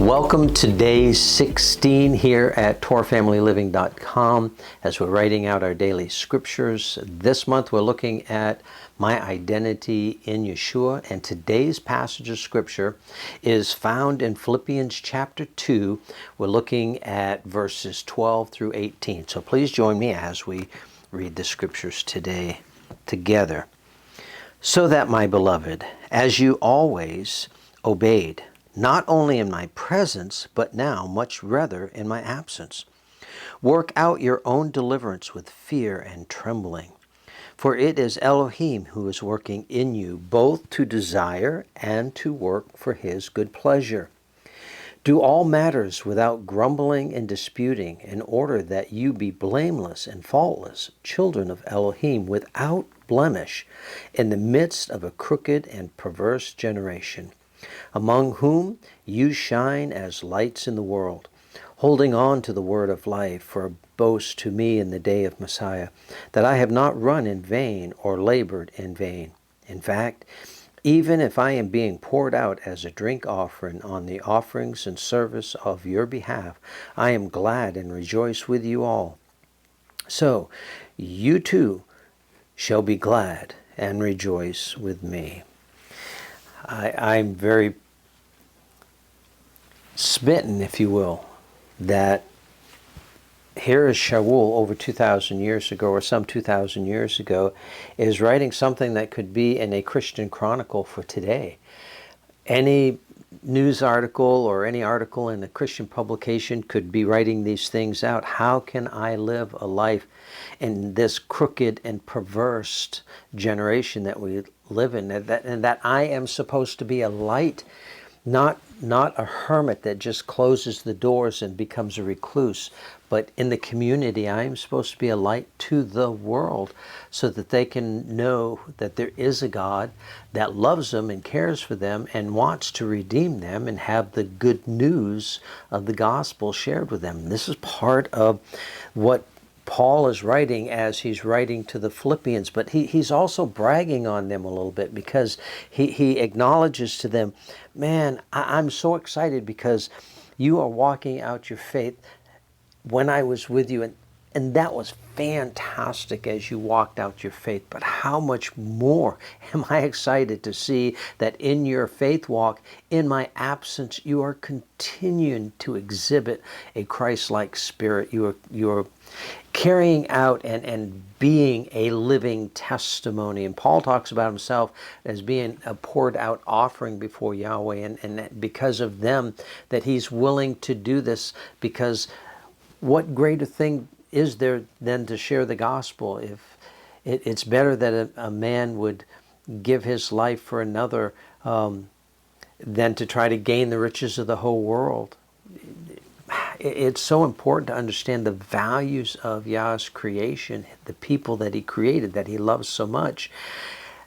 Welcome to day 16 here at TorahFamilyLiving.com as we're writing out our daily scriptures. This month we're looking at my identity in Yahshua, and today's passage of scripture is found in Philippians chapter 2. We're looking at verses 12 through 18. So please join me as we read the scriptures today together. So that, my beloved, as you always obeyed, not only in my presence, but now much rather in my absence, work out your own deliverance with fear and trembling. For it is Elohim who is working in you, both to desire and to work for his good pleasure. Do all matters without grumbling and disputing, in order that you be blameless and faultless, children of Elohim, without blemish, in the midst of a crooked and perverse generation, among whom you shine as lights in the world, holding on to the word of life for a boast to me in the day of Messiah, that I have not run in vain or labored in vain. In fact, even if I am being poured out as a drink offering on the offerings and service of your behalf, I am glad and rejoice with you all. So you too shall be glad and rejoice with me. I'm very smitten, if you will, that here is Shaul over 2,000 years ago, or some 2,000 years ago, is writing something that could be in a Christian chronicle for today. Any news article or any article in a Christian publication could be writing these things out. How can I live a life in this crooked and perverse generation that we live in, and that I am supposed to be a light, not a hermit that just closes the doors and becomes a recluse, but in the community I am supposed to be a light to the world so that they can know that there is a God that loves them and cares for them and wants to redeem them and have the good news of the gospel shared with them. This is part of what Paul is writing as he's writing to the Philippians, but he's also bragging on them a little bit, because he acknowledges to them, man, I'm so excited because you are walking out your faith when I was with you, and that was fantastic as you walked out your faith. But how much more am I excited to see that in your faith walk, in my absence, you are continuing to exhibit a Christ-like spirit. You are carrying out and being a living testimony. And Paul talks about himself as being a poured out offering before Yahweh, and that because of them that he's willing to do this, because what greater thing is there than to share the gospel? If it's better that a man would give his life for another than to try to gain the riches of the whole world. It's so important to understand the values of Yah's creation, the people that he created, that he loves so much.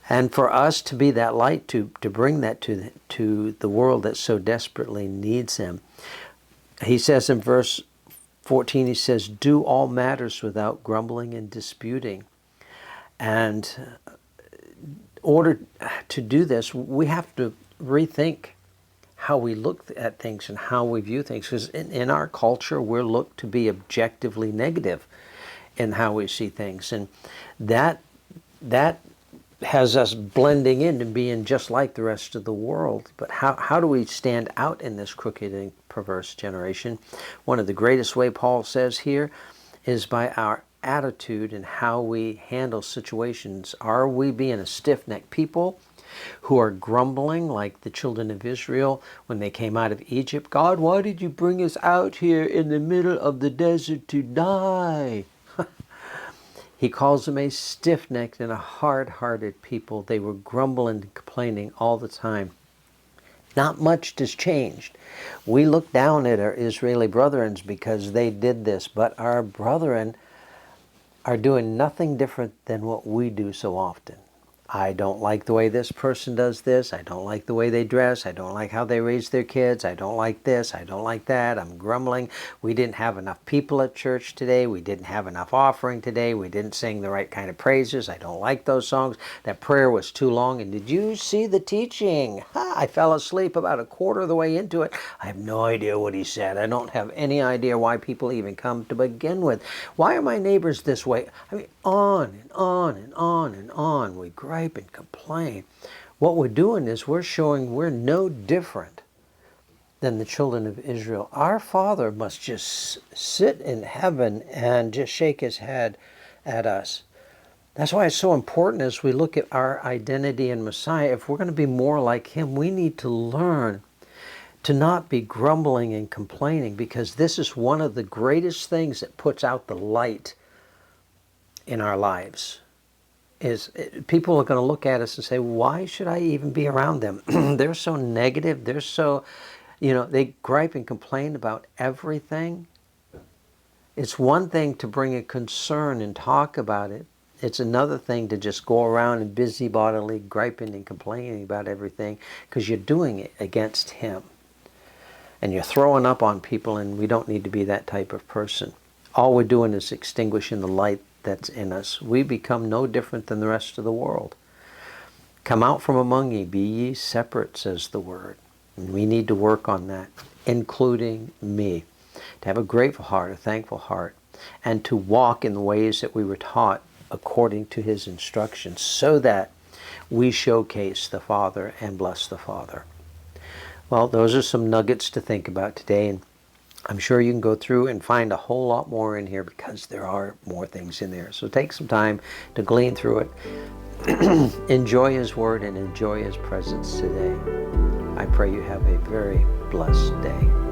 And for us to be that light, to bring that to the world that so desperately needs him. He says in verse 14, he says, do all matters without grumbling and disputing. And in order to do this, we have to rethink how we look at things and how we view things. Because in our culture, we're looked to be objectively negative in how we see things. And that has us blending in and being just like the rest of the world. But how do we stand out in this crooked and perverse generation? One of the greatest way Paul says here is by our attitude and how we handle situations. Are we being a stiff-necked people who are grumbling like the children of Israel when they came out of Egypt? God, why did you bring us out here in the middle of the desert to die? He calls them a stiff-necked and a hard-hearted people. They were grumbling and complaining all the time. Not much has changed. We look down at our Israeli brethren because they did this, but our brethren are doing nothing different than what we do so often. I don't like the way this person does this. I don't like the way they dress. I don't like how they raise their kids. I don't like this. I don't like that. I'm grumbling. We didn't have enough people at church today. We didn't have enough offering today. We didn't sing the right kind of praises. I don't like those songs. That prayer was too long. And did you see the teaching? I fell asleep about a quarter of the way into it. I have no idea what he said. I don't have any idea why people even come to begin with. Why are my neighbors this way? I mean, on and on and on and on. We gripe and complain. What we're doing is we're showing we're no different than the children of Israel. Our Father must just sit in heaven and just shake his head at us. That's why it's so important as we look at our identity in Messiah. If we're going to be more like him, we need to learn to not be grumbling and complaining, because this is one of the greatest things that puts out the light in our lives. People are going to look at us and say, why should I even be around them? They're so negative. They're so, they gripe and complain about everything. It's one thing to bring a concern and talk about it. It's another thing to just go around and busybodily griping and complaining about everything, because you're doing it against him. And you're throwing up on people, and we don't need to be that type of person. All we're doing is extinguishing the light that's in us. We become no different than the rest of the world. Come out from among ye, be ye separate, says the word. And we need to work on that, including me. To have a grateful heart, a thankful heart, and to walk in the ways that we were taught according to his instructions, so that we showcase the Father and bless the Father. Well, those are some nuggets to think about today, and I'm sure you can go through and find a whole lot more in here, because there are more things in there. So take some time to glean through it. Enjoy his word and enjoy his presence today. I pray you have a very blessed day.